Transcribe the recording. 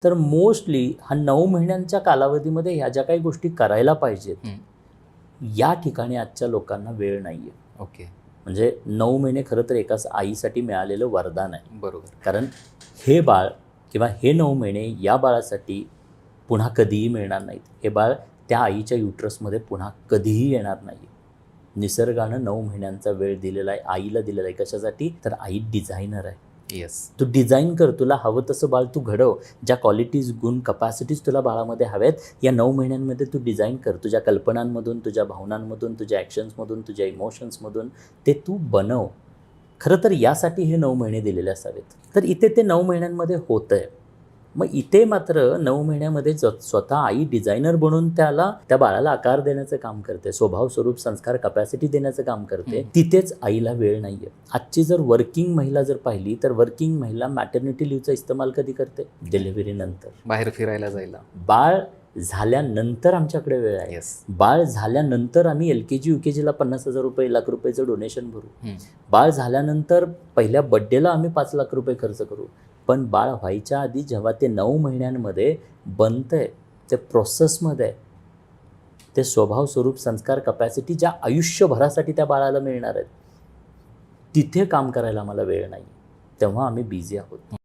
तर मोस्टली हा 9 महिन्यांच्या कालावधीमध्ये ह्या ज्या काही गोष्टी करायला पाहिजेत या ठिकाणी आजच्या लोकांना वेळ नाही आहे. ओके. म्हणजे 9 महिने खरं तर एकाच आईसाठी मिळालेलं वरदान आहे. बरोबर. कारण हे बाळ किंवा हे 9 महिने या बाळासाठी पुन्हा कधीही मिळणार नाहीत. हे बाळ त्या आईच्या युट्रसमध्ये पुन्हा कधीही येणार नाही. निसर्गानं 9 महिन्यांचा वेळ दिलेला आहे, आईला दिलेला आहे. कशासाठी? तर आई डिझायनर आहे. येस. तू डिझाईन कर, तुला हवं तसं बाळ तू घडव. ज्या क्वालिटीज, गुण, कपॅसिटीज तुला बाळामध्ये हव्यात या 9 महिन्यांमध्ये तू डिझाईन कर. तुझ्या कल्पनांमधून, तुझ्या भावनांमधून, तुझ्या ॲक्शन्समधून, तुझ्या इमोशन्समधून ते तू बनव. खरं तर यासाठी हे 9 महिने दिलेले असावेत. तर इथे ते 9 महिन्यांमध्ये होतं आहे. मग इथे मात्र 9 महिन्यामध्ये स्वतः आई डिझायनर बनून त्या बाळाला आकार देण्याचं काम करते, स्वभाव, स्वरूप, संस्कार, कपॅसिटी देण्याचं काम करते. तिथेच आईला वेळ नाही आहे. आजची जर वर्किंग महिला जर पाहिली तर वर्किंग महिला मॅटर्निटी लिव्हचा इस्तेमाल कधी करते? डिलिव्हरीनंतर. बाहेर फिरायला जायला. बाळ झाल्यानंतर आमच्याकडे वेळ आहे. येस. बाळ झाल्यानंतर आम्ही LKG UKGला 50,000 रुपये, ₹1,00,000 रुपयेचं डोनेशन भरू. बाळ झाल्यानंतर पहिल्या बड्डेला आम्ही 5 लाख रुपये खर्च करू. पण बाळ व्हायच्या आधी जेव्हा ते 9 महिन्यांमध्ये बनतंय, ते प्रोसेसमध्ये आहे, ते स्वभाव, स्वरूप, संस्कार, कपॅसिटी ज्या आयुष्यभरासाठी त्या बाळाला मिळणार आहेत, तिथे काम करायला आम्हाला वेळ नाही. तेव्हा आम्ही बिझी आहोत.